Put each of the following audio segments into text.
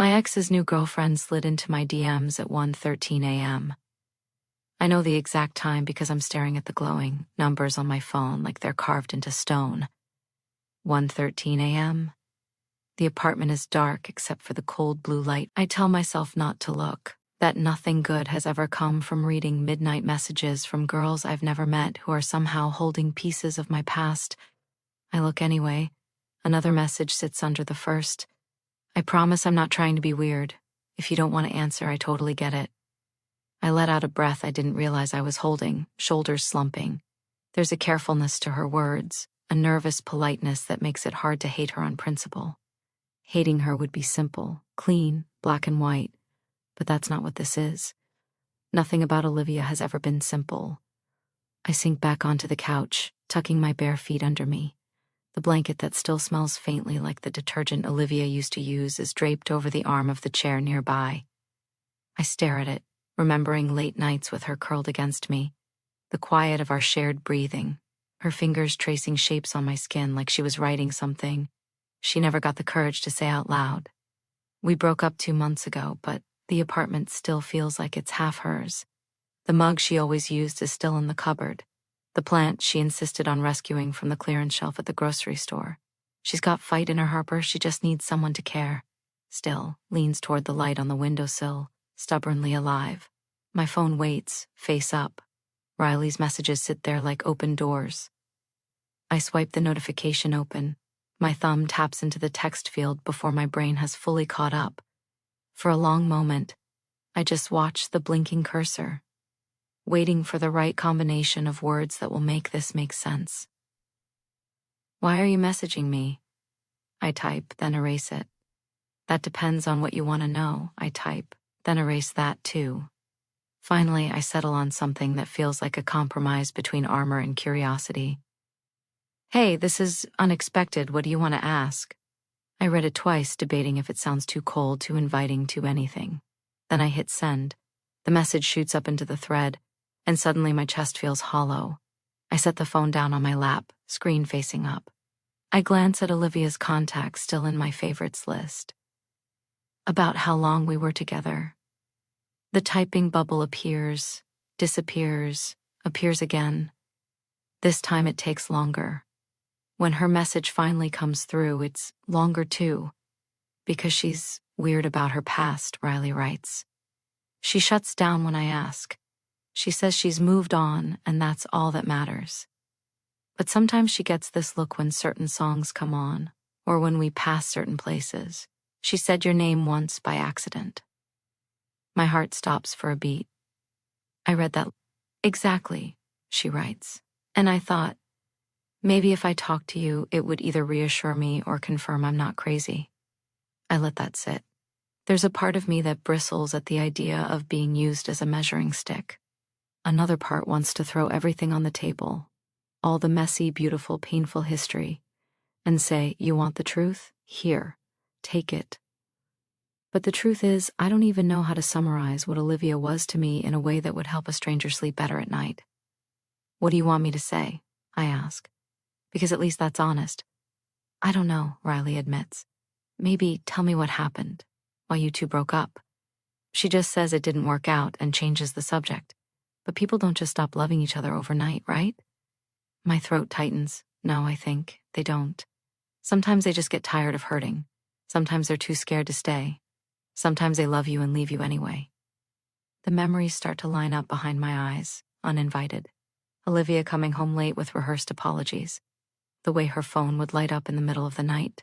My ex's new girlfriend slid into my DMs at 1:13 a.m. I know the exact time because I'm staring at the glowing numbers on my phone like they're carved into stone. 1:13 a.m. The apartment is dark except for the cold blue light. I tell myself not to look, that nothing good has ever come from reading midnight messages from girls I've never met who are somehow holding pieces of my past. I look anyway. Another message sits under the first. I promise I'm not trying to be weird. If you don't want to answer, I totally get it. I let out a breath I didn't realize I was holding, shoulders slumping. There's a carefulness to her words, a nervous politeness that makes it hard to hate her on principle. Hating her would be simple, clean, black and white, but that's not what this is. Nothing about Olivia has ever been simple. I sink back onto the couch, tucking my bare feet under me. The blanket that still smells faintly like the detergent Olivia used to use is draped over the arm of the chair nearby. I stare at it, remembering late nights with her curled against me, the quiet of our shared breathing, her fingers tracing shapes on my skin like she was writing something she never got the courage to say out loud. We broke up 2 months ago, but the apartment still feels like it's half hers. The mug she always used is still in the cupboard. The plant she insisted on rescuing from the clearance shelf at the grocery store. She's got fight in her, Harper, she just needs someone to care. Still, leans toward the light on the windowsill, stubbornly alive. My phone waits, face up. Riley's messages sit there like open doors. I swipe the notification open. My thumb taps into the text field before my brain has fully caught up. For a long moment, I just watch the blinking cursor, waiting for the right combination of words that will make this make sense. Why are you messaging me? I type, then erase it. That depends on what you want to know, I type, then erase that too. Finally, I settle on something that feels like a compromise between armor and curiosity. Hey, this is unexpected, what do you want to ask? I read it twice, debating if it sounds too cold, too inviting, too anything. Then I hit send. The message shoots up into the thread, and suddenly my chest feels hollow. I set the phone down on my lap, screen facing up. I glance at Olivia's contacts still in my favorites list. About how long we were together. The typing bubble appears, disappears, appears again. This time it takes longer. When her message finally comes through, it's longer too, because she's weird about her past, Riley writes. She shuts down when I ask. She says she's moved on, and that's all that matters. But sometimes she gets this look when certain songs come on, or when we pass certain places. She said your name once by accident. My heart stops for a beat. I read that. Exactly, she writes. And I thought, maybe if I talked to you, it would either reassure me or confirm I'm not crazy. I let that sit. There's a part of me that bristles at the idea of being used as a measuring stick. Another part wants to throw everything on the table, all the messy, beautiful, painful history, and say, you want the truth? Here, take it. But the truth is, I don't even know how to summarize what Olivia was to me in a way that would help a stranger sleep better at night. What do you want me to say? I ask. Because at least that's honest. I don't know, Riley admits. Maybe tell me what happened, why you two broke up. She just says it didn't work out and changes the subject. But people don't just stop loving each other overnight, right? My throat tightens. No, I think they don't. Sometimes they just get tired of hurting. Sometimes they're too scared to stay. Sometimes they love you and leave you anyway. The memories start to line up behind my eyes, uninvited. Olivia coming home late with rehearsed apologies. The way her phone would light up in the middle of the night.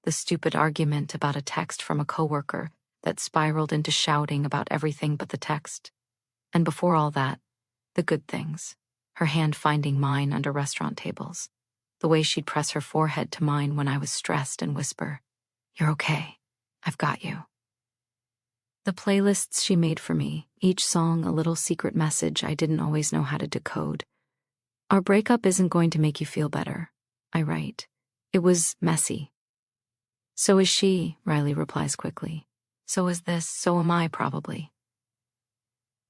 The stupid argument about a text from a coworker that spiraled into shouting about everything but the text. And before all that, the good things. Her hand finding mine under restaurant tables. The way she'd press her forehead to mine when I was stressed and whisper, "You're okay. I've got you." The playlists she made for me, each song a little secret message I didn't always know how to decode. Our breakup isn't going to make you feel better, I write. It was messy. So is she, Riley replies quickly. So is this, so am I probably.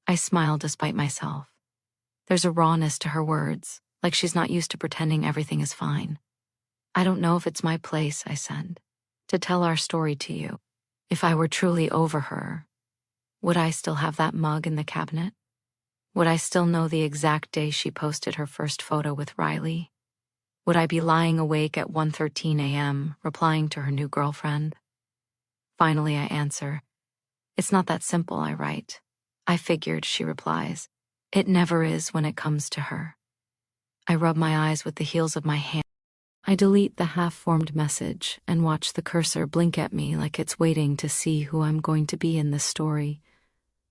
I smile despite myself. There's a rawness to her words, like she's not used to pretending everything is fine. I don't know if it's my place, I said, to tell our story to you. If I were truly over her, would I still have that mug in the cabinet? Would I still know the exact day she posted her first photo with Riley? Would I be lying awake at 1:13 a.m., replying to her new girlfriend? Finally, I answer, "It's not that simple," I write. "I figured," she replies. "It never is when it comes to her." I rub my eyes with the heels of my hand. I delete the half-formed message and watch the cursor blink at me like it's waiting to see who I'm going to be in this story.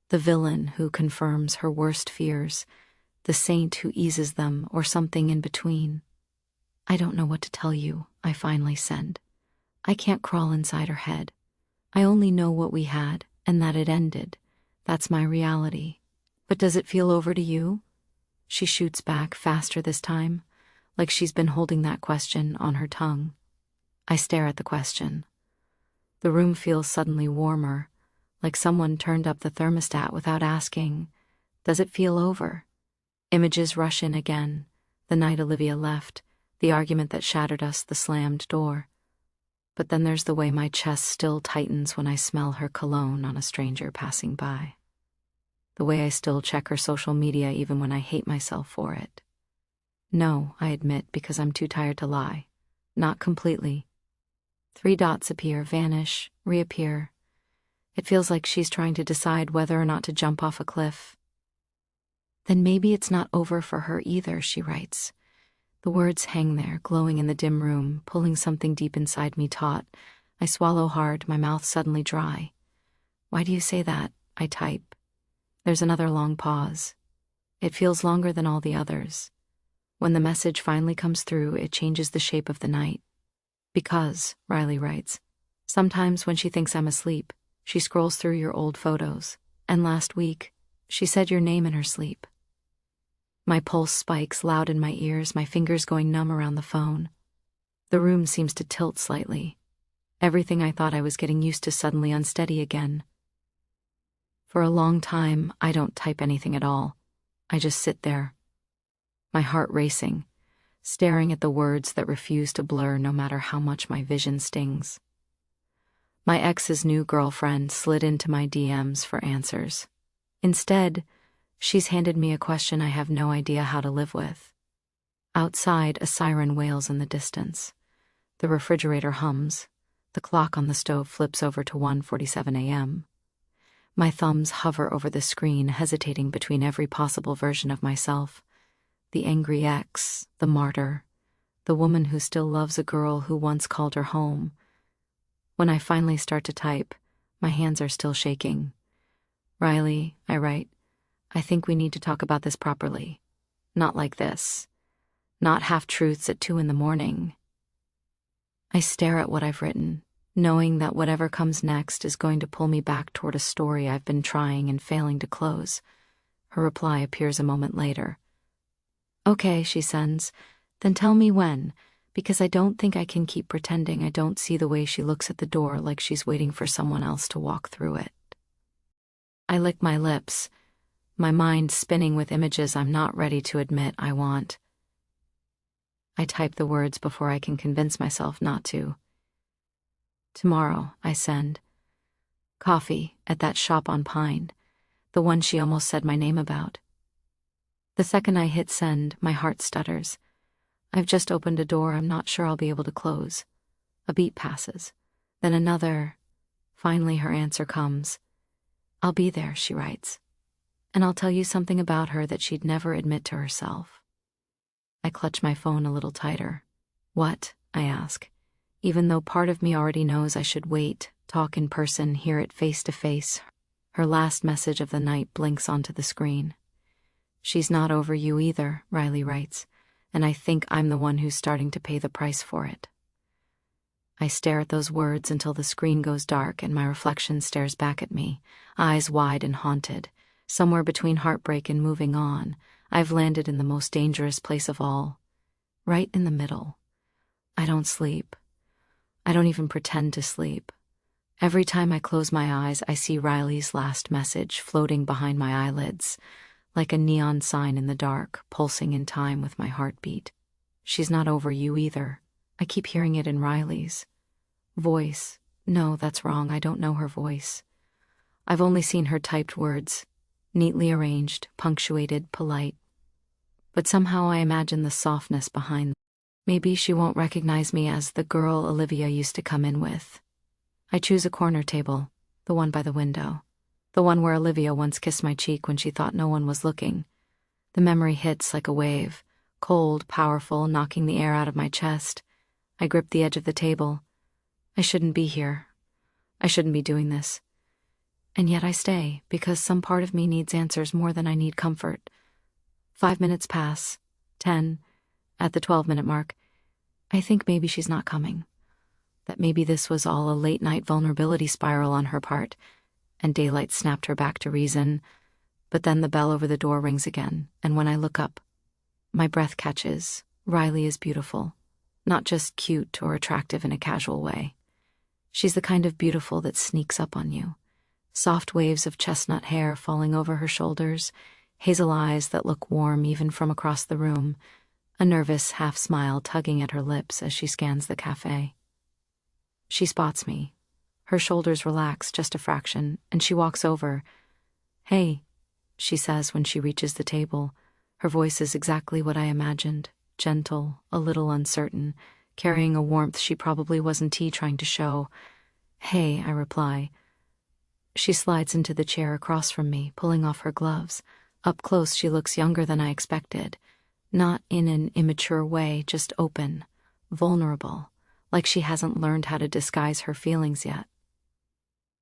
The villain who confirms her worst fears, the saint who eases them, or something in between. "I don't know what to tell you," I finally send. I can't crawl inside her head. I only know what we had and that it ended. That's my reality. But does it feel over to you? She shoots back faster this time, like she's been holding that question on her tongue. I stare at the question. The room feels suddenly warmer, like someone turned up the thermostat without asking, "Does it feel over?" Images rush in again. The night Olivia left, the argument that shattered us, the slammed door. But then there's the way my chest still tightens when I smell her cologne on a stranger passing by. The way I still check her social media even when I hate myself for it. No, I admit, because I'm too tired to lie. Not completely. 3 dots appear, vanish, reappear. It feels like she's trying to decide whether or not to jump off a cliff. "Then maybe it's not over for her either," she writes. The words hang there, glowing in the dim room, pulling something deep inside me taut. I swallow hard, my mouth suddenly dry. "Why do you say that?" I type. There's another long pause. It feels longer than all the others. When the message finally comes through, it changes the shape of the night. "Because," Riley writes, "sometimes when she thinks I'm asleep, she scrolls through your old photos. And last week, she said your name in her sleep." My pulse spikes loud in my ears, my fingers going numb around the phone. The room seems to tilt slightly. Everything I thought I was getting used to suddenly unsteady again. For a long time, I don't type anything at all. I just sit there, my heart racing, staring at the words that refuse to blur no matter how much my vision stings. My ex's new girlfriend slid into my DMs for answers. Instead, she's handed me a question I have no idea how to live with. Outside, a siren wails in the distance. The refrigerator hums. The clock on the stove flips over to 1:47 a.m. My thumbs hover over the screen, hesitating between every possible version of myself. The angry ex, the martyr, the woman who still loves a girl who once called her home. When I finally start to type, my hands are still shaking. "Riley," I write, "I think we need to talk about this properly. Not like this. Not half-truths at 2 a.m. I stare at what I've written, knowing that whatever comes next is going to pull me back toward a story I've been trying and failing to close. Her reply appears a moment later. "Okay," she sends, "then tell me when, because I don't think I can keep pretending I don't see the way she looks at the door like she's waiting for someone else to walk through it." I lick my lips, my mind spinning with images I'm not ready to admit I want. I type the words before I can convince myself not to. "Tomorrow," I send. "Coffee at that shop on Pine, the one she almost said my name about." The second I hit send, my heart stutters. I've just opened a door I'm not sure I'll be able to close. A beat passes, then another. Finally, her answer comes. "I'll be there," she writes. "And I'll tell you something about her that she'd never admit to herself." I clutch my phone a little tighter. "What?" I ask, even though part of me already knows I should wait, talk in person, hear it face to face. Her last message of the night blinks onto the screen. "She's not over you either," Riley writes, and I think I'm the one who's starting to pay the price for it. I stare at those words until the screen goes dark and my reflection stares back at me, eyes wide and haunted. Somewhere between heartbreak and moving on, I've landed in the most dangerous place of all. Right in the middle. I don't sleep. I don't even pretend to sleep. Every time I close my eyes, I see Riley's last message floating behind my eyelids, like a neon sign in the dark, pulsing in time with my heartbeat. "She's not over you either." I keep hearing it in Riley's voice, No, that's wrong. I don't know her voice. I've only seen her typed words, neatly arranged, punctuated, polite. But somehow I imagine the softness behind them. Maybe she won't recognize me as the girl Olivia used to come in with. I choose a corner table, the one by the window, the one where Olivia once kissed my cheek when she thought no one was looking. The memory hits like a wave, cold, powerful, knocking the air out of my chest. I grip the edge of the table. I shouldn't be here. I shouldn't be doing this. And yet I stay, because some part of me needs answers more than I need comfort. 5 minutes pass, 10, at the 12-minute mark. I think maybe she's not coming. That maybe this was all a late-night vulnerability spiral on her part, and daylight snapped her back to reason. But then the bell over the door rings again, and when I look up, my breath catches. Riley is beautiful. Not just cute or attractive in a casual way. She's the kind of beautiful that sneaks up on you. Soft waves of chestnut hair falling over her shoulders, hazel eyes that look warm even from across the room, a nervous half-smile tugging at her lips as she scans the cafe. She spots me. Her shoulders relax just a fraction, and she walks over. "Hey," she says when she reaches the table. Her voice is exactly what I imagined, gentle, a little uncertain, carrying a warmth she probably wasn't trying to show. "Hey," I reply. She slides into the chair across from me, pulling off her gloves. Up close, she looks younger than I expected. Not in an immature way, just open, vulnerable, like she hasn't learned how to disguise her feelings yet.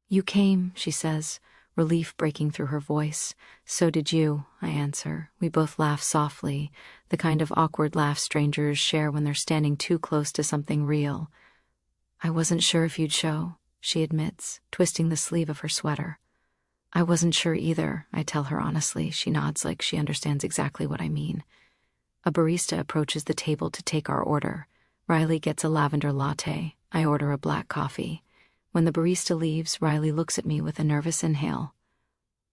"You came," she says, relief breaking through her voice. "So did you," I answer. We both laugh softly, the kind of awkward laugh strangers share when they're standing too close to something real. "I wasn't sure if you'd show," she admits, twisting the sleeve of her sweater. "I wasn't sure either," I tell her honestly. She nods like she understands exactly what I mean. A barista approaches the table to take our order. Riley gets a lavender latte. I order a black coffee. When the barista leaves, Riley looks at me with a nervous inhale.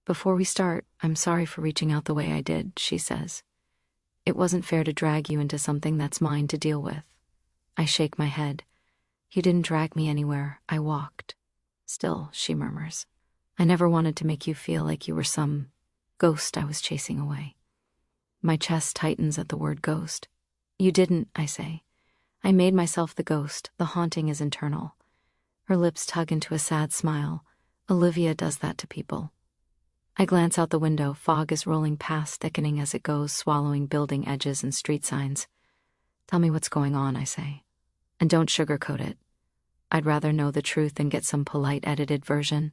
"Before we start, I'm sorry for reaching out the way I did," she says. "It wasn't fair to drag you into something that's mine to deal with." I shake my head. "You didn't drag me anywhere. I walked." "Still," she murmurs, "I never wanted to make you feel like you were some ghost I was chasing away." My chest tightens at the word ghost. "You didn't," I say. "I made myself the ghost. The haunting is internal." Her lips tug into a sad smile. "Olivia does that to people." I glance out the window. Fog is rolling past, thickening as it goes, swallowing building edges and street signs. "Tell me what's going on," I say. "And don't sugarcoat it. I'd rather know the truth than get some polite edited version."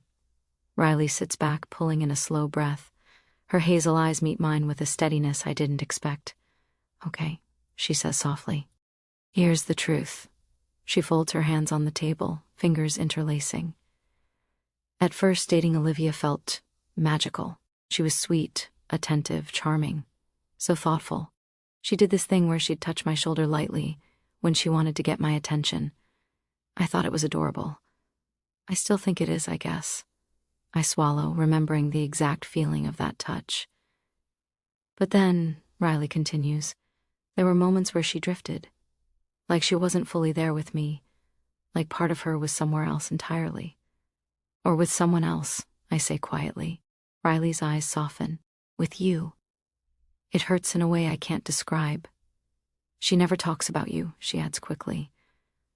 Riley sits back, pulling in a slow breath. Her hazel eyes meet mine with a steadiness I didn't expect. "Okay," she says softly. "Here's the truth." She folds her hands on the table, fingers interlacing. At first, dating Olivia felt magical. She was sweet, attentive, charming, so thoughtful. She did this thing where she'd touch my shoulder lightly when she wanted to get my attention. I thought it was adorable. I still think it is, I guess. I swallow, remembering the exact feeling of that touch. But then, Riley continues, there were moments where she drifted. Like she wasn't fully there with me. Like part of her was somewhere else entirely. Or with someone else, I say quietly. Riley's eyes soften. With you. It hurts in a way I can't describe. She never talks about you, she adds quickly.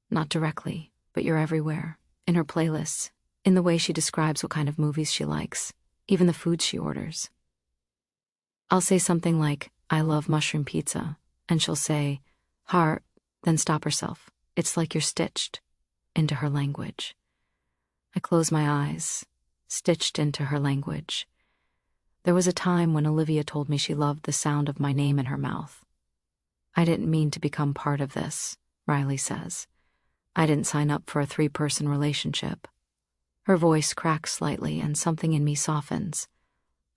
Not directly, but you're everywhere. In her playlists. In the way she describes what kind of movies she likes, even the food she orders. I'll say something like, "I love mushroom pizza," and she'll say, "Heart," then stop herself. It's like you're stitched into her language. I close my eyes, stitched into her language. There was a time when Olivia told me she loved the sound of my name in her mouth. "I didn't mean to become part of this," Riley says. "I didn't sign up for a 3-person relationship." Her voice cracks slightly and something in me softens.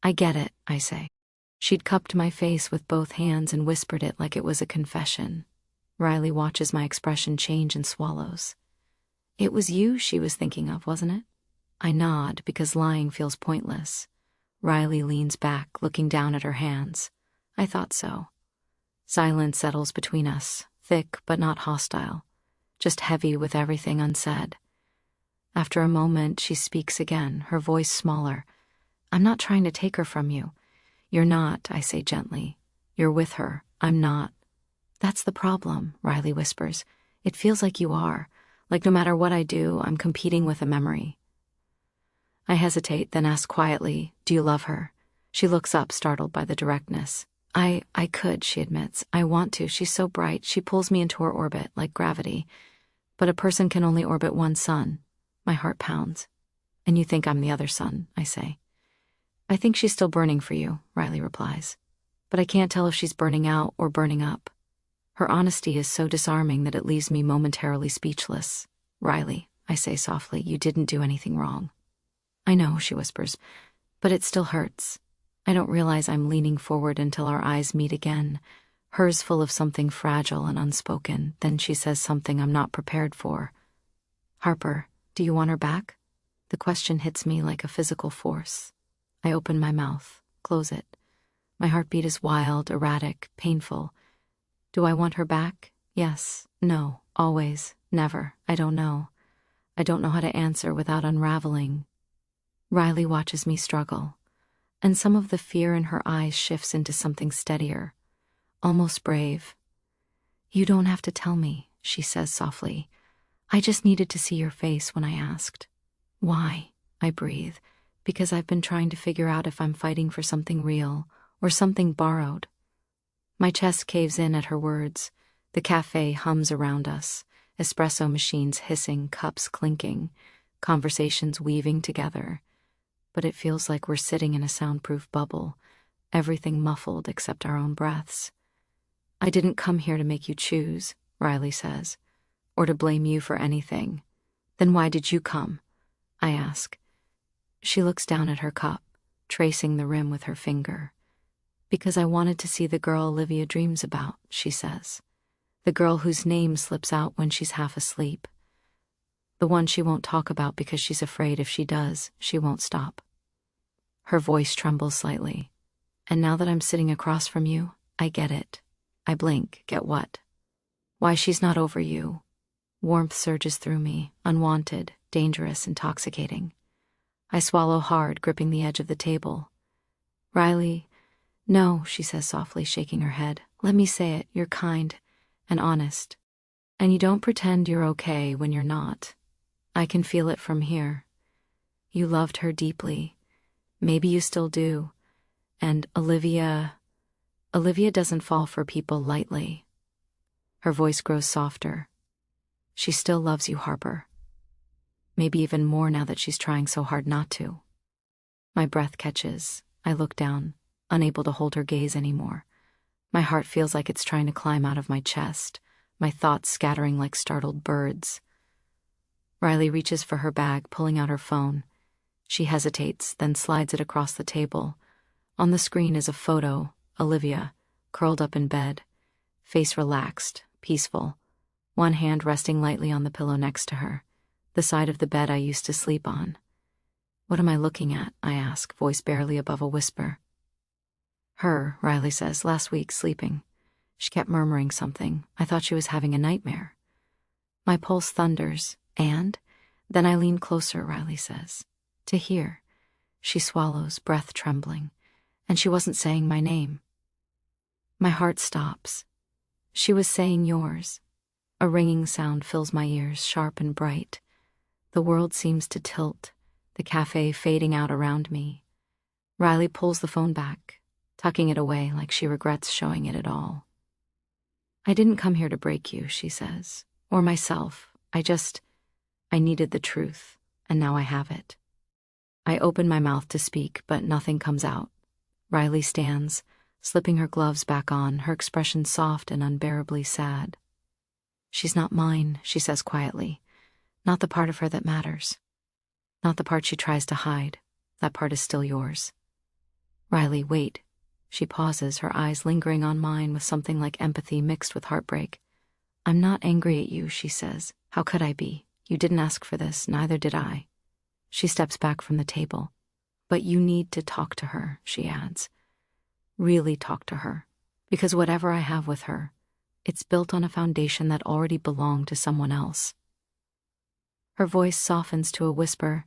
"I get it," I say. She'd cupped my face with both hands and whispered it like it was a confession. Riley watches my expression change and swallows. "It was you she was thinking of, wasn't it?" I nod because lying feels pointless. Riley leans back, looking down at her hands. I thought so. Silence settles between us, thick but not hostile, just heavy with everything unsaid. After a moment, she speaks again, her voice smaller. I'm not trying to take her from you. You're not, I say gently. You're with her. I'm not. That's the problem, Riley whispers. It feels like you are. Like no matter what I do, I'm competing with a memory. I hesitate, then ask quietly, do you love her? She looks up, startled by the directness. I could, she admits. I want to. She's so bright. She pulls me into her orbit, like gravity. But a person can only orbit one sun. My heart pounds. And you think I'm the other sun, I say. I think she's still burning for you, Riley replies. But I can't tell if she's burning out or burning up. Her honesty is so disarming that it leaves me momentarily speechless. Riley, I say softly, you didn't do anything wrong. I know, she whispers, but it still hurts. I don't realize I'm leaning forward until our eyes meet again, hers full of something fragile and unspoken. Then she says something I'm not prepared for. Harper, do you want her back? The question hits me like a physical force. I open my mouth, close it. My heartbeat is wild, erratic, painful. Do I want her back? Yes, no, always, never. I don't know. I don't know how to answer without unraveling. Riley watches me struggle, and some of the fear in her eyes shifts into something steadier, almost brave. You don't have to tell me, she says softly. I just needed to see your face when I asked. Why? I breathe, because I've been trying to figure out if I'm fighting for something real or something borrowed. My chest caves in at her words. The cafe hums around us, espresso machines hissing, cups clinking, conversations weaving together. But it feels like we're sitting in a soundproof bubble, everything muffled except our own breaths. I didn't come here to make you choose, Riley says, or to blame you for anything. Then why did you come? I ask. She looks down at her cup, tracing the rim with her finger. Because I wanted to see the girl Olivia dreams about, she says. The girl whose name slips out when she's half asleep. The one she won't talk about because she's afraid if she does, she won't stop. Her voice trembles slightly. And now that I'm sitting across from you, I get it. I blink. Get what? Why she's not over you. Warmth surges through me, unwanted, dangerous, intoxicating. I swallow hard, gripping the edge of the table. Riley, no, she says softly, shaking her head. Let me say it. You're kind and honest. And you don't pretend you're okay when you're not. I can feel it from here. You loved her deeply. Maybe you still do. And Olivia doesn't fall for people lightly. Her voice grows softer. She still loves you, Harper. Maybe even more now that she's trying so hard not to. My breath catches. I look down, unable to hold her gaze anymore. My heart feels like it's trying to climb out of my chest, my thoughts scattering like startled birds. Riley reaches for her bag, pulling out her phone. She hesitates, then slides it across the table. On the screen is a photo, Olivia, curled up in bed, face relaxed, peaceful, one hand resting lightly on the pillow next to her, the side of the bed I used to sleep on. What am I looking at? I ask, voice barely above a whisper. Her, Riley says, last week sleeping. She kept murmuring something. I thought she was having a nightmare. My pulse thunders, and then I lean closer, Riley says, to hear. She swallows, breath trembling, and she wasn't saying my name. My heart stops. She was saying yours. A ringing sound fills my ears, sharp and bright. The world seems to tilt, the cafe fading out around me. Riley pulls the phone back, tucking it away like she regrets showing it at all. I didn't come here to break you, she says, or myself. I needed the truth, and now I have it. I open my mouth to speak, but nothing comes out. Riley stands, slipping her gloves back on, her expression soft and unbearably sad. She's not mine, she says quietly. Not the part of her that matters. Not the part she tries to hide. That part is still yours. Riley, wait. She pauses, her eyes lingering on mine with something like empathy mixed with heartbreak. I'm not angry at you, she says. How could I be? You didn't ask for this, neither did I. She steps back from the table. But you need to talk to her, she adds. Really talk to her. Because whatever I have with her, it's built on a foundation that already belonged to someone else. Her voice softens to a whisper,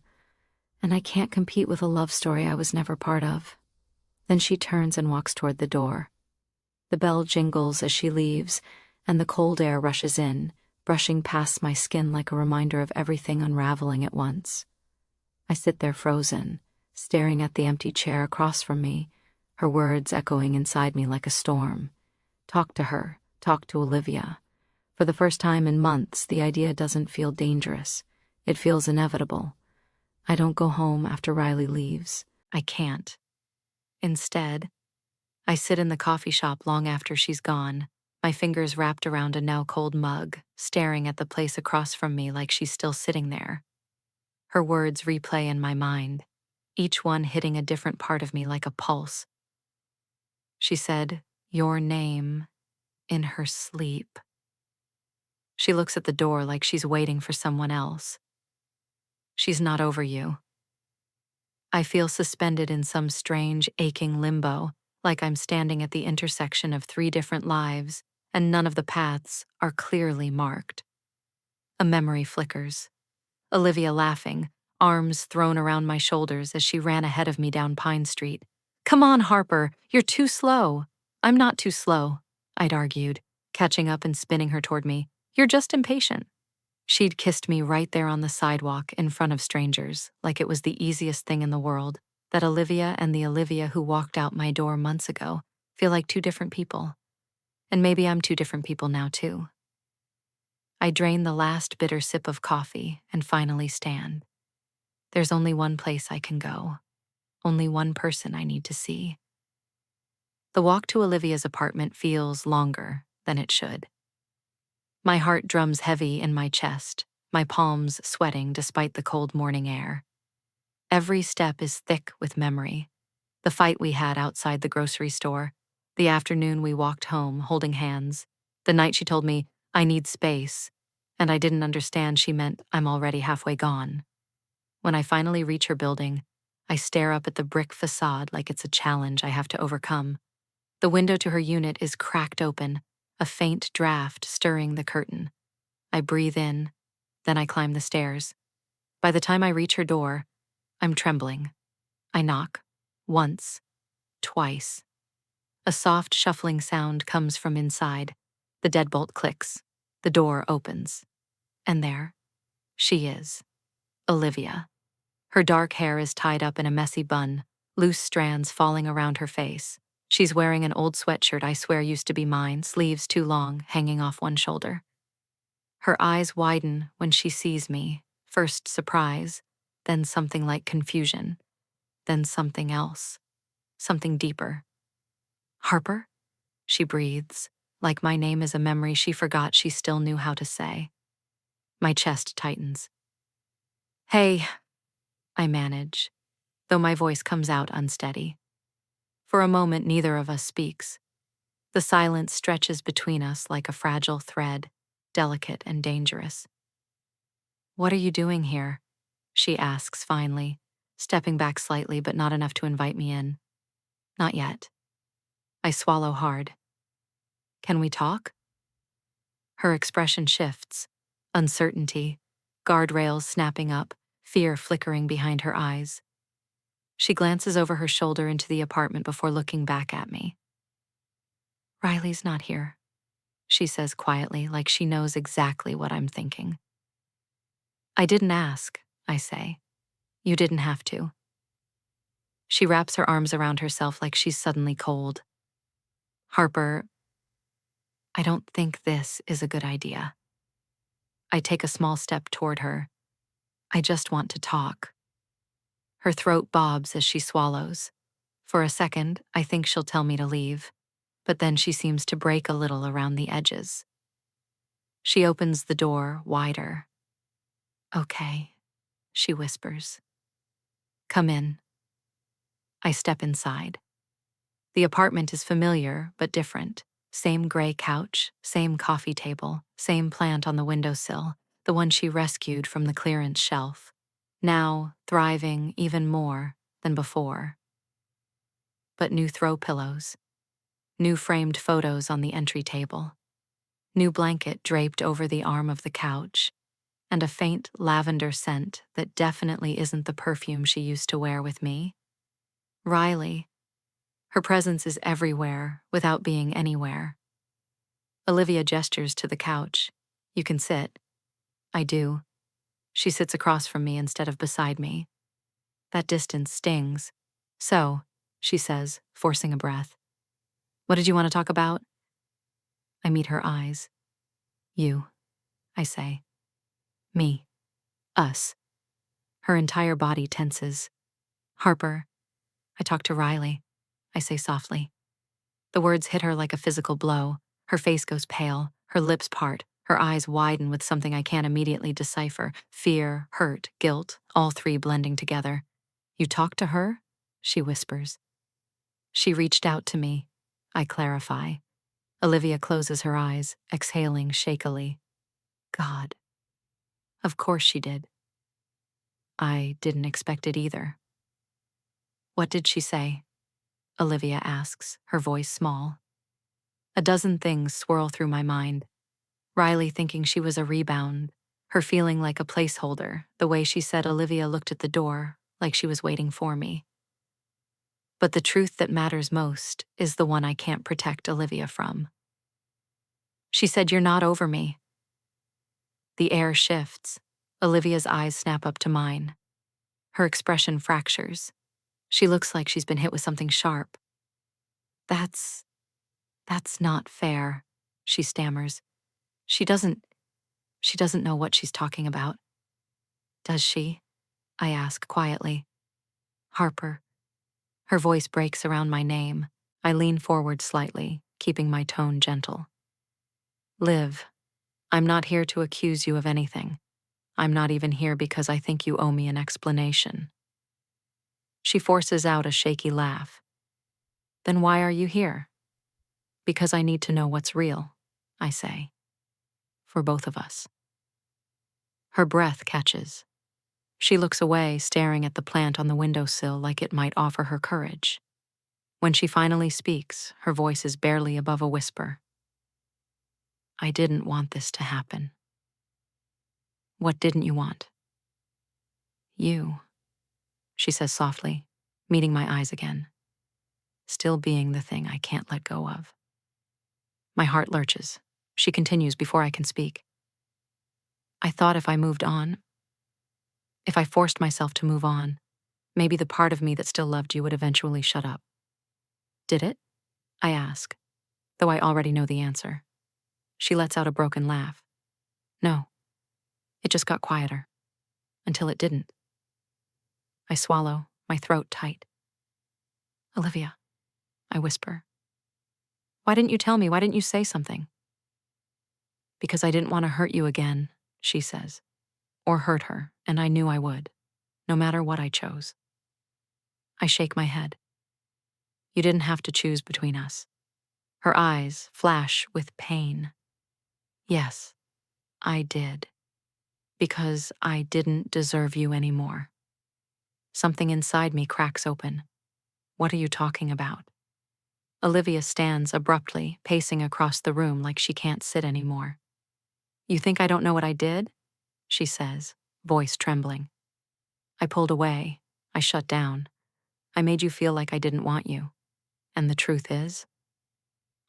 and I can't compete with a love story I was never part of. Then she turns and walks toward the door. The bell jingles as she leaves, and the cold air rushes in, brushing past my skin like a reminder of everything unraveling at once. I sit there frozen, staring at the empty chair across from me, her words echoing inside me like a storm. Talk to her, talk to Olivia. For the first time in months, the idea doesn't feel dangerous. It feels inevitable. I don't go home after Riley leaves. I can't. Instead, I sit in the coffee shop long after she's gone, my fingers wrapped around a now cold mug, staring at the place across from me like she's still sitting there. Her words replay in my mind, each one hitting a different part of me like a pulse. She said, "Your name," in her sleep. She looks at the door like she's waiting for someone else. She's not over you. I feel suspended in some strange, aching limbo, like I'm standing at the intersection of 3 different lives, and none of the paths are clearly marked. A memory flickers. Olivia laughing, arms thrown around my shoulders as she ran ahead of me down Pine Street. "Come on, Harper, you're too slow." "I'm not too slow," I'd argued, catching up and spinning her toward me. "You're just impatient." She'd kissed me right there on the sidewalk in front of strangers, like it was the easiest thing in the world. That Olivia and the Olivia who walked out my door months ago feel like 2 different people. And maybe I'm 2 different people now, too. I drain the last bitter sip of coffee and finally stand. There's only one place I can go. Only one person I need to see. The walk to Olivia's apartment feels longer than it should. My heart drums heavy in my chest, my palms sweating despite the cold morning air. Every step is thick with memory. The fight we had outside the grocery store, the afternoon we walked home holding hands, the night she told me, "I need space," and I didn't understand she meant I'm already halfway gone. When I finally reach her building, I stare up at the brick facade like it's a challenge I have to overcome. The window to her unit is cracked open, a faint draft stirring the curtain. I breathe in, then I climb the stairs. By the time I reach her door, I'm trembling. I knock. Once. Twice. A soft shuffling sound comes from inside. The deadbolt clicks. The door opens. And there, she is. Olivia. Her dark hair is tied up in a messy bun, loose strands falling around her face. She's wearing an old sweatshirt I swear used to be mine, sleeves too long, hanging off one shoulder. Her eyes widen when she sees me, first surprise, then something like confusion, then something else, something deeper. "Harper?" she breathes, like my name is a memory she forgot she still knew how to say. My chest tightens. "Hey," I manage, though my voice comes out unsteady. For a moment, neither of us speaks. The silence stretches between us like a fragile thread, delicate and dangerous. "What are you doing here?" she asks finally, stepping back slightly but not enough to invite me in. "Not yet." I swallow hard. "Can we talk?" Her expression shifts. Uncertainty, guardrails snapping up, fear flickering behind her eyes. She glances over her shoulder into the apartment before looking back at me. "Riley's not here," she says quietly, like she knows exactly what I'm thinking. "I didn't ask," I say. "You didn't have to." She wraps her arms around herself like she's suddenly cold. "Harper, I don't think this is a good idea." I take a small step toward her. "I just want to talk." Her throat bobs as she swallows. For a second, I think she'll tell me to leave, but then she seems to break a little around the edges. She opens the door wider. "Okay," she whispers. "Come in." I step inside. The apartment is familiar but different. Same gray couch, same coffee table, same plant on the windowsill, the one she rescued from the clearance shelf. Now thriving even more than before. But new throw pillows, new framed photos on the entry table, new blanket draped over the arm of the couch, and a faint lavender scent that definitely isn't the perfume she used to wear with me. Riley. Her presence is everywhere without being anywhere. Olivia gestures to the couch. You can sit. I do. She sits across from me instead of beside me. That distance stings. So, she says, forcing a breath. What did you want to talk about? I meet her eyes. You, I say. Me. Us. Her entire body tenses. Harper. I talk to Riley. I say softly. The words hit her like a physical blow. Her face goes pale, her lips part, her eyes widen with something I can't immediately decipher. Fear, hurt, guilt, all three blending together. You talked to her? She whispers. She reached out to me. I clarify. Olivia closes her eyes, exhaling shakily. God. Of course she did. I didn't expect it either. What did she say? Olivia asks, her voice small. A dozen things swirl through my mind. Riley thinking she was a rebound, her feeling like a placeholder, the way she said Olivia looked at the door, like she was waiting for me. But the truth that matters most is the one I can't protect Olivia from. She said, "You're not over me." The air shifts. Olivia's eyes snap up to mine. Her expression fractures. She looks like she's been hit with something sharp. That's not fair, she stammers. She doesn't know what she's talking about. Does she? I ask quietly. Harper. Her voice breaks around my name. I lean forward slightly, keeping my tone gentle. Liv, I'm not here to accuse you of anything. I'm not even here because I think you owe me an explanation. She forces out a shaky laugh. Then why are you here? Because I need to know what's real, I say. For both of us. Her breath catches. She looks away, staring at the plant on the windowsill like it might offer her courage. When she finally speaks, her voice is barely above a whisper. I didn't want this to happen. What didn't you want? You, she says softly, meeting my eyes again. Still being the thing I can't let go of. My heart lurches. She continues before I can speak. I thought if I moved on, if I forced myself to move on, maybe the part of me that still loved you would eventually shut up. Did it? I ask, though I already know the answer. She lets out a broken laugh. No. It just got quieter. Until it didn't. I swallow, my throat tight. Olivia, I whisper. Why didn't you tell me? Why didn't you say something? Because I didn't want to hurt you again, she says. Or hurt her, and I knew I would, no matter what I chose. I shake my head. You didn't have to choose between us. Her eyes flash with pain. Yes, I did. Because I didn't deserve you anymore. Something inside me cracks open. What are you talking about? Olivia stands abruptly, pacing across the room like she can't sit anymore. You think I don't know what I did? She says, voice trembling. I pulled away. I shut down. I made you feel like I didn't want you. And the truth is,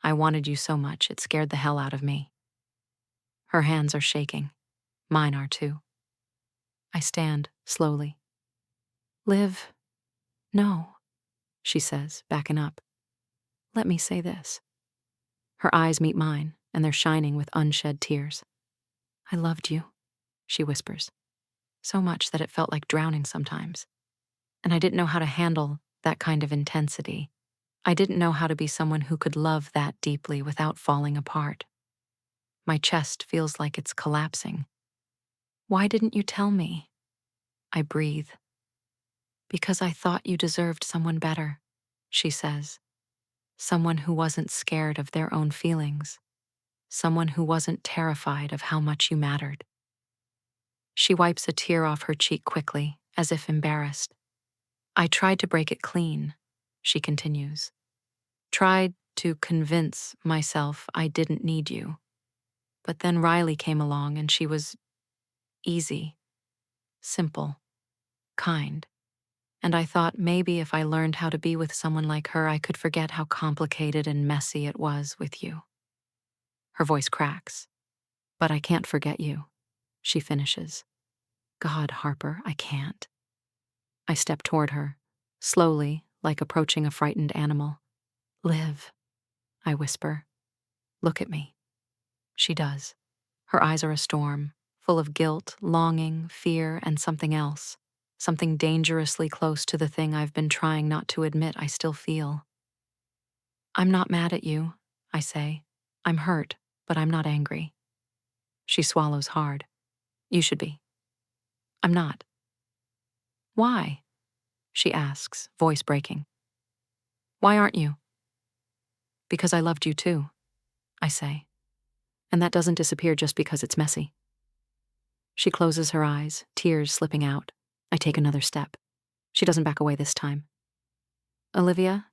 I wanted you so much it scared the hell out of me. Her hands are shaking. Mine are too. I stand, slowly. Liv, no, she says, backing up. Let me say this. Her eyes meet mine, and they're shining with unshed tears. I loved you, she whispers, so much that it felt like drowning sometimes. And I didn't know how to handle that kind of intensity. I didn't know how to be someone who could love that deeply without falling apart. My chest feels like it's collapsing. Why didn't you tell me? I breathe. Because I thought you deserved someone better, she says. Someone who wasn't scared of their own feelings. Someone who wasn't terrified of how much you mattered. She wipes a tear off her cheek quickly, as if embarrassed. I tried to break it clean, she continues. Tried to convince myself I didn't need you. But then Riley came along and she was easy, simple, kind. And I thought maybe if I learned how to be with someone like her, I could forget how complicated and messy it was with you. Her voice cracks. But I can't forget you, she finishes. God, Harper, I can't. I step toward her, slowly, like approaching a frightened animal. Liv, I whisper. Look at me. She does. Her eyes are a storm, full of guilt, longing, fear, and something else. Something dangerously close to the thing I've been trying not to admit I still feel. I'm not mad at you, I say. I'm hurt, but I'm not angry. She swallows hard. You should be. I'm not. Why? She asks, voice breaking. Why aren't you? Because I loved you too, I say. And that doesn't disappear just because it's messy. She closes her eyes, tears slipping out. I take another step. She doesn't back away this time. Olivia,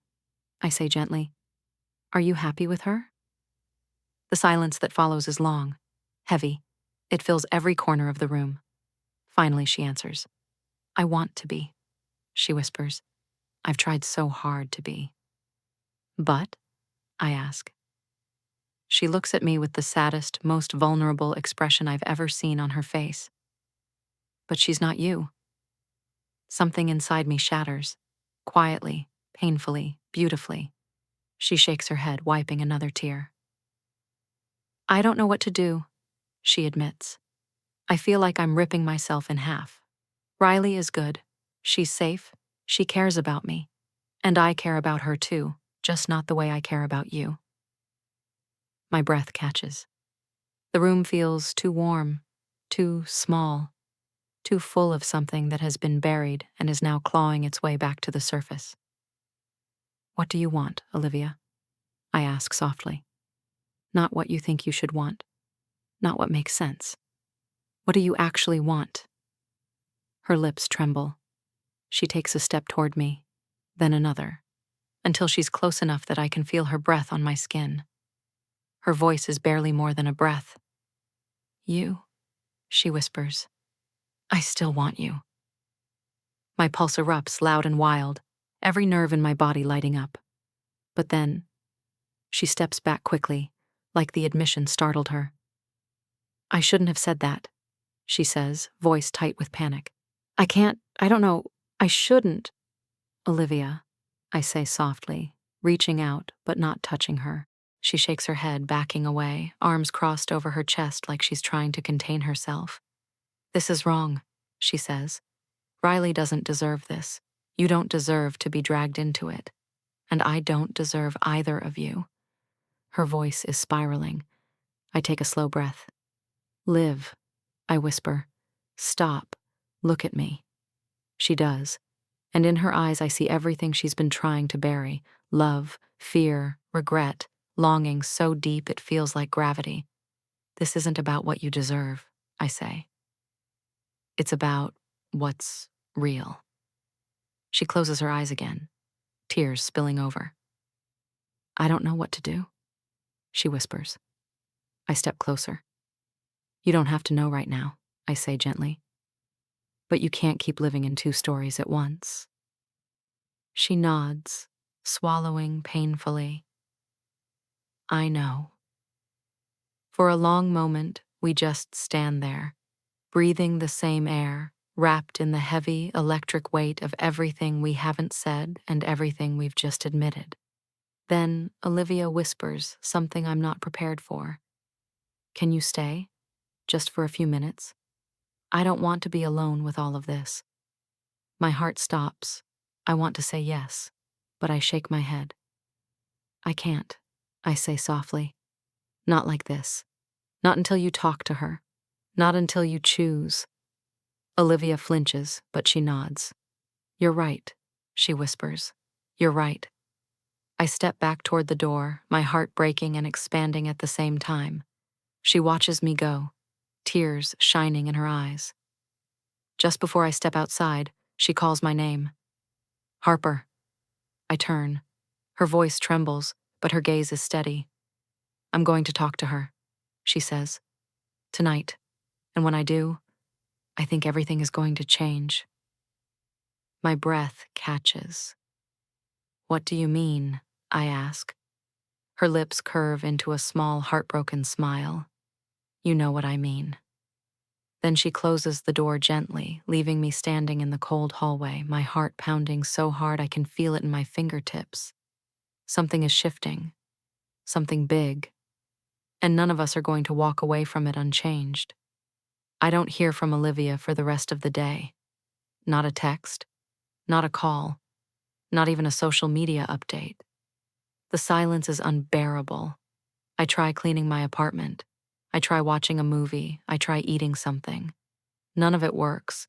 I say gently, are you happy with her? The silence that follows is long, heavy. It fills every corner of the room. Finally, she answers. I want to be, she whispers. I've tried so hard to be. But? I ask. She looks at me with the saddest, most vulnerable expression I've ever seen on her face. But she's not you. Something inside me shatters, quietly, painfully, beautifully. She shakes her head, wiping another tear. I don't know what to do, she admits. I feel like I'm ripping myself in half. Riley is good. She's safe. She cares about me. And I care about her too, just not the way I care about you. My breath catches. The room feels too warm, too small, too full of something that has been buried and is now clawing its way back to the surface. What do you want, Olivia? I ask softly. Not what you think you should want. Not what makes sense. What do you actually want? Her lips tremble. She takes a step toward me, then another, until she's close enough that I can feel her breath on my skin. Her voice is barely more than a breath. You, she whispers. I still want you. My pulse erupts loud and wild, every nerve in my body lighting up. But then, she steps back quickly, like the admission startled her. I shouldn't have said that, she says, voice tight with panic. I don't know, I shouldn't. Olivia, I say softly, reaching out but not touching her. She shakes her head, backing away, arms crossed over her chest like she's trying to contain herself. This is wrong, she says. Riley doesn't deserve this. You don't deserve to be dragged into it. And I don't deserve either of you. Her voice is spiraling. I take a slow breath. Liv, I whisper. Stop. Look at me. She does. And in her eyes I see everything she's been trying to bury. Love, fear, regret, longing so deep it feels like gravity. This isn't about what you deserve, I say. It's about what's real. She closes her eyes again, tears spilling over. I don't know what to do, she whispers. I step closer. You don't have to know right now, I say gently. But you can't keep living in two stories at once. She nods, swallowing painfully. I know. For a long moment, we just stand there, breathing the same air, wrapped in the heavy, electric weight of everything we haven't said and everything we've just admitted. Then Olivia whispers something I'm not prepared for. Can you stay? Just for a few minutes? I don't want to be alone with all of this. My heart stops. I want to say yes, but I shake my head. I can't, I say softly. Not like this. Not until you talk to her. Not until you choose. Olivia flinches, but she nods. You're right, she whispers. You're right. I step back toward the door, my heart breaking and expanding at the same time. She watches me go, tears shining in her eyes. Just before I step outside, she calls my name. Harper. I turn. Her voice trembles, but her gaze is steady. I'm going to talk to her, she says. Tonight. And when I do, I think everything is going to change. My breath catches. What do you mean? I ask. Her lips curve into a small, heartbroken smile. You know what I mean. Then she closes the door gently, leaving me standing in the cold hallway, my heart pounding so hard I can feel it in my fingertips. Something is shifting. Something big. And none of us are going to walk away from it unchanged. I don't hear from Olivia for the rest of the day. Not a text. Not a call. Not even a social media update. The silence is unbearable. I try cleaning my apartment. I try watching a movie. I try eating something. None of it works.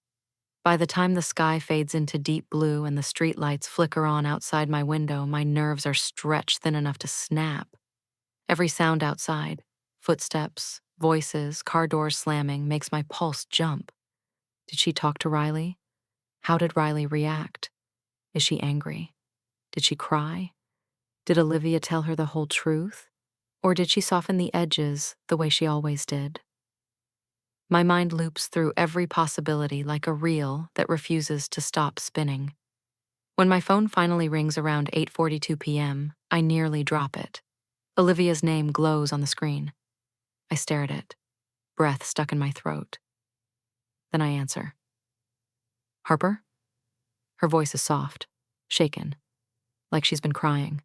By the time the sky fades into deep blue and the streetlights flicker on outside my window, my nerves are stretched thin enough to snap. Every sound outside, footsteps, voices, car doors slamming, makes my pulse jump. Did she talk to Riley? How did Riley react? Is she angry? Did she cry? Did Olivia tell her the whole truth? Or did she soften the edges the way she always did? My mind loops through every possibility like a reel that refuses to stop spinning. When my phone finally rings around 8:42 p.m., I nearly drop it. Olivia's name glows on the screen. I stare at it, breath stuck in my throat. Then I answer. Harper? Her voice is soft, shaken, like she's been crying.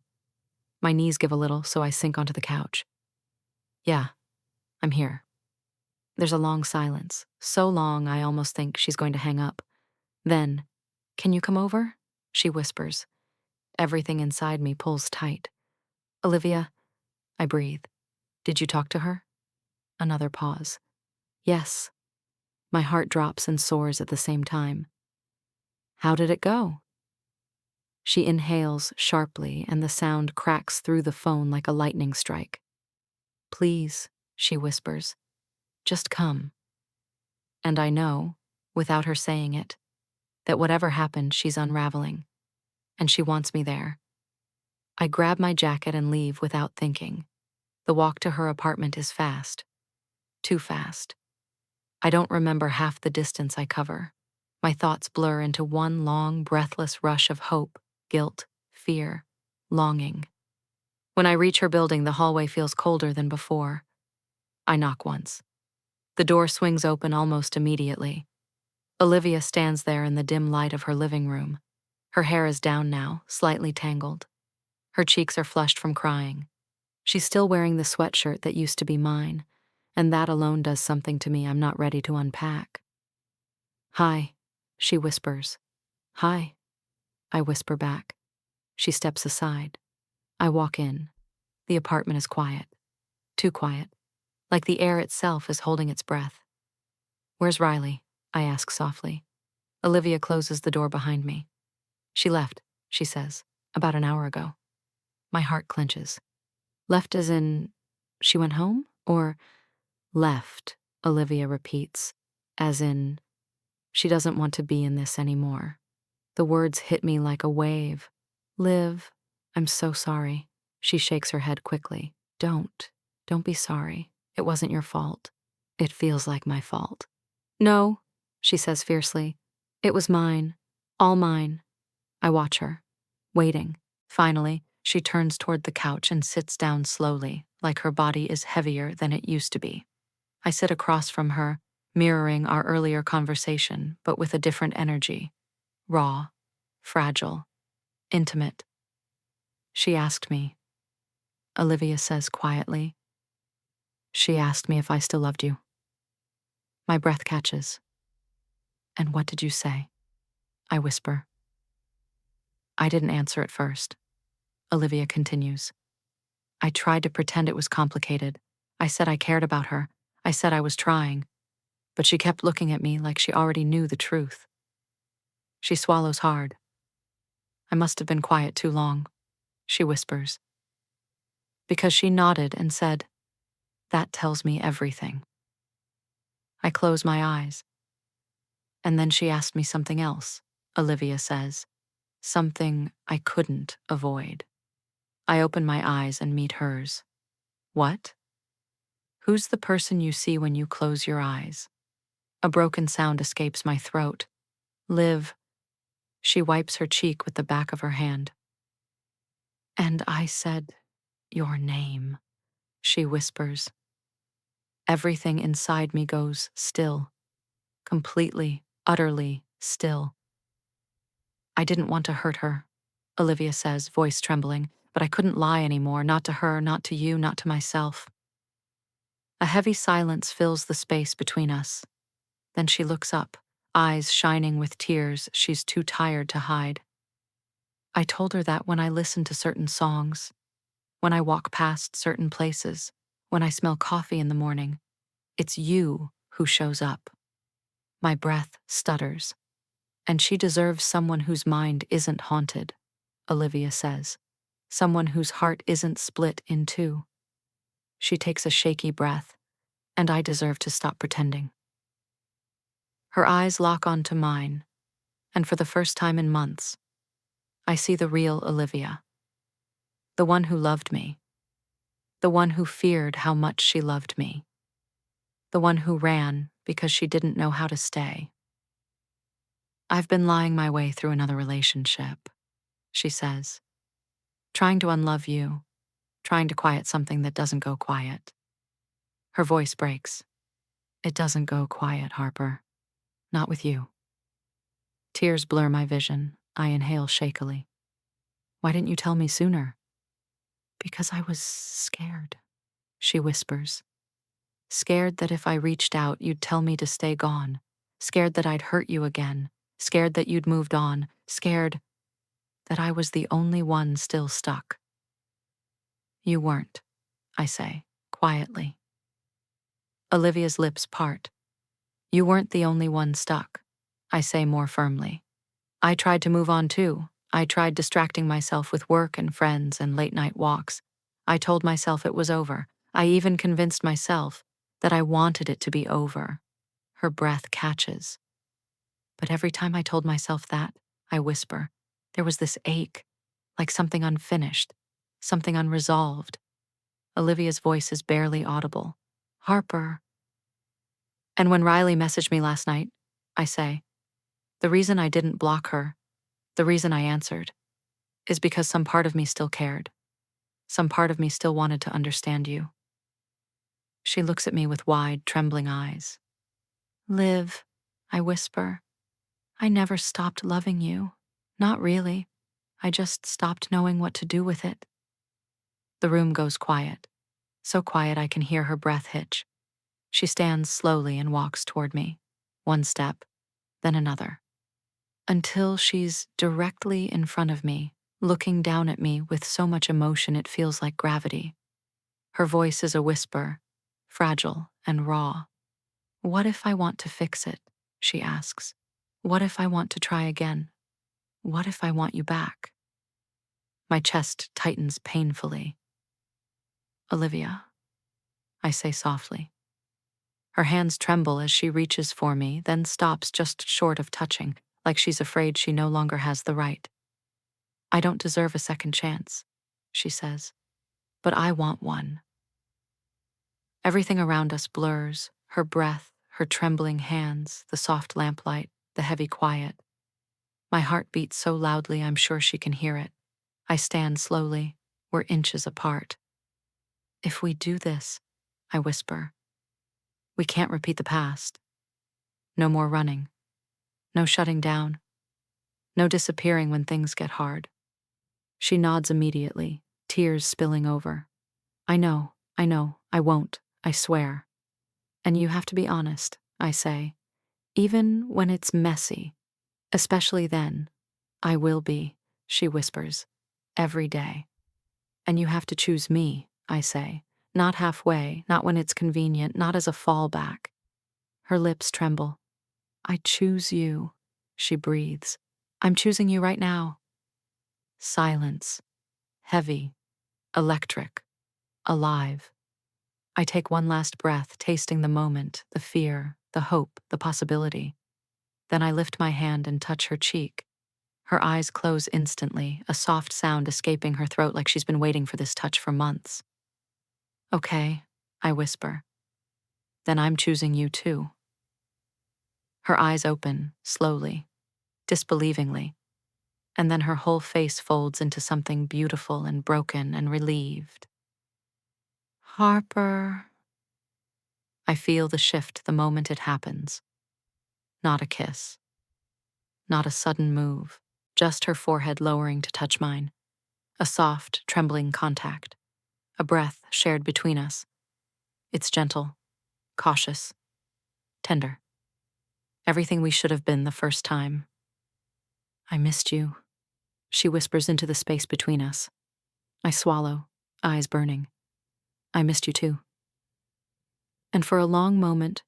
My knees give a little, so I sink onto the couch. Yeah, I'm here. There's a long silence, so long I almost think she's going to hang up. Then, can you come over? She whispers. Everything inside me pulls tight. Olivia, I breathe. Did you talk to her? Another pause. Yes. My heart drops and soars at the same time. How did it go? She inhales sharply, and the sound cracks through the phone like a lightning strike. Please, she whispers, just come. And I know, without her saying it, that whatever happened, she's unraveling, and she wants me there. I grab my jacket and leave without thinking. The walk to her apartment is fast. Too fast. I don't remember half the distance I cover. My thoughts blur into one long, breathless rush of hope, guilt, fear, longing. When I reach her building, the hallway feels colder than before. I knock once. The door swings open almost immediately. Olivia stands there in the dim light of her living room. Her hair is down now, slightly tangled. Her cheeks are flushed from crying. She's still wearing the sweatshirt that used to be mine, and that alone does something to me I'm not ready to unpack. Hi, she whispers. Hi, I whisper back. She steps aside. I walk in. The apartment is quiet. Too quiet. Like the air itself is holding its breath. Where's Riley? I ask softly. Olivia closes the door behind me. She left, she says, about an hour ago. My heart clenches. Left as in, she went home? Or left, Olivia repeats, as in, she doesn't want to be in this anymore. The words hit me like a wave. Liv, I'm so sorry. She shakes her head quickly. Don't be sorry. It wasn't your fault. It feels like my fault. No, she says fiercely. It was mine. All mine. I watch her, waiting. Finally, she turns toward the couch and sits down slowly, like her body is heavier than it used to be. I sit across from her, mirroring our earlier conversation, but with a different energy. Raw, fragile, intimate. She asked me, Olivia says quietly. She asked me if I still loved you. My breath catches. And what did you say? I whisper. I didn't answer at first. Olivia continues. I tried to pretend it was complicated. I said I cared about her. I said I was trying. But she kept looking at me like she already knew the truth. She swallows hard. I must have been quiet too long, she whispers. Because she nodded and said, that tells me everything. I close my eyes. And then she asked me something else, Olivia says. Something I couldn't avoid. I open my eyes and meet hers. What? Who's the person you see when you close your eyes? A broken sound escapes my throat. Liv. She wipes her cheek with the back of her hand. And I said your name, she whispers. Everything inside me goes still. Completely, utterly still. I didn't want to hurt her, Olivia says, voice trembling, but I couldn't lie anymore, not to her, not to you, not to myself. A heavy silence fills the space between us. Then she looks up, eyes shining with tears she's too tired to hide. I told her that when I listen to certain songs, when I walk past certain places, when I smell coffee in the morning, it's you who shows up. My breath stutters. And she deserves someone whose mind isn't haunted, Olivia says. Someone whose heart isn't split in two. She takes a shaky breath, and I deserve to stop pretending. Her eyes lock onto mine, and for the first time in months, I see the real Olivia. The one who loved me. The one who feared how much she loved me. The one who ran because she didn't know how to stay. I've been lying my way through another relationship, she says. Trying to unlove you, trying to quiet something that doesn't go quiet. Her voice breaks. It doesn't go quiet, Harper. Not with you. Tears blur my vision. I inhale shakily. Why didn't you tell me sooner? Because I was scared, she whispers. Scared that if I reached out, you'd tell me to stay gone. Scared that I'd hurt you again. Scared that you'd moved on. Scared that I was the only one still stuck. You weren't, I say, quietly. Olivia's lips part. You weren't the only one stuck, I say more firmly. I tried to move on too. I tried distracting myself with work and friends and late-night walks. I told myself it was over. I even convinced myself that I wanted it to be over. Her breath catches. But every time I told myself that, I whisper, there was this ache, like something unfinished, something unresolved. Olivia's voice is barely audible. Harper. And when Riley messaged me last night, I say, the reason I didn't block her, the reason I answered, is because some part of me still cared. Some part of me still wanted to understand you. She looks at me with wide, trembling eyes. Liv, I whisper, I never stopped loving you. Not really. I just stopped knowing what to do with it. The room goes quiet. So quiet I can hear her breath hitch. She stands slowly and walks toward me. One step, then another. Until she's directly in front of me, looking down at me with so much emotion it feels like gravity. Her voice is a whisper, fragile and raw. What if I want to fix it? She asks. What if I want to try again? What if I want you back? My chest tightens painfully. Olivia, I say softly. Her hands tremble as she reaches for me, then stops just short of touching, like she's afraid she no longer has the right. I don't deserve a second chance, she says, but I want one. Everything around us blurs, her breath, her trembling hands, the soft lamplight, the heavy quiet. My heart beats so loudly I'm sure she can hear it. I stand slowly. We're inches apart. If we do this, I whisper, we can't repeat the past. No more running. No shutting down. No disappearing when things get hard. She nods immediately, tears spilling over. I know, I won't, I swear. And you have to be honest, I say. Even when it's messy. Especially then. I will be, she whispers. Every day. And you have to choose me, I say. Not halfway, not when it's convenient, not as a fallback. Her lips tremble. I choose you, she breathes. I'm choosing you right now. Silence. Heavy. Electric. Alive. I take one last breath, tasting the moment, the fear, the hope, the possibility. Then I lift my hand and touch her cheek. Her eyes close instantly, a soft sound escaping her throat like she's been waiting for this touch for months. Okay, I whisper. Then I'm choosing you too. Her eyes open, slowly, disbelievingly, and then her whole face folds into something beautiful and broken and relieved. Harper. I feel the shift the moment it happens. Not a kiss. Not a sudden move. Just her forehead lowering to touch mine. A soft, trembling contact. A breath shared between us. It's gentle, cautious, tender. Everything we should have been the first time. I missed you, she whispers into the space between us. I swallow, eyes burning. I missed you too. And for a long moment,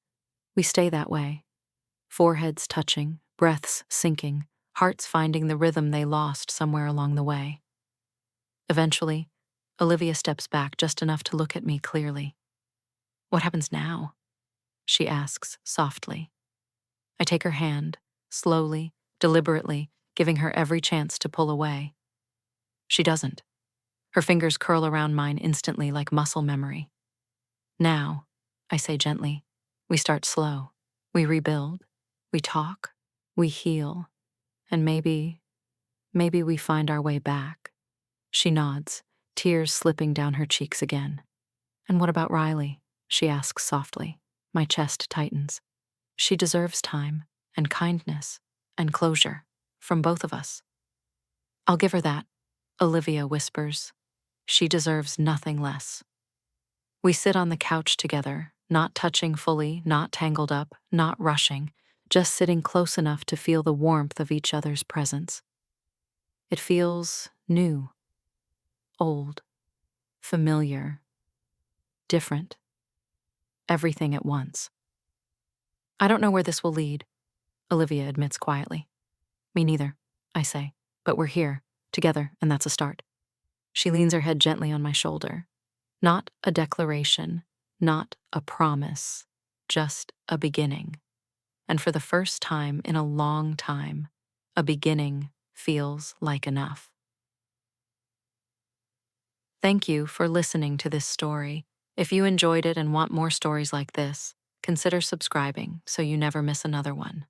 we stay that way. Foreheads touching, breaths sinking, hearts finding the rhythm they lost somewhere along the way. Eventually, Olivia steps back just enough to look at me clearly. What happens now? She asks softly. I take her hand, slowly, deliberately, giving her every chance to pull away. She doesn't. Her fingers curl around mine instantly like muscle memory. Now, I say gently, we start slow. We rebuild. We talk. We heal. And maybe we find our way back. She nods, tears slipping down her cheeks again. And what about Riley? She asks softly. My chest tightens. She deserves time and kindness and closure from both of us. I'll give her that, Olivia whispers. She deserves nothing less. We sit on the couch together, not touching fully, not tangled up, not rushing, just sitting close enough to feel the warmth of each other's presence. It feels new, old, familiar, different, everything at once. I don't know where this will lead, Olivia admits quietly. Me neither, I say, but we're here, together, and that's a start. She leans her head gently on my shoulder. Not a declaration, not a promise, just a beginning. And for the first time in a long time, a beginning feels like enough. Thank you for listening to this story. If you enjoyed it and want more stories like this, consider subscribing so you never miss another one.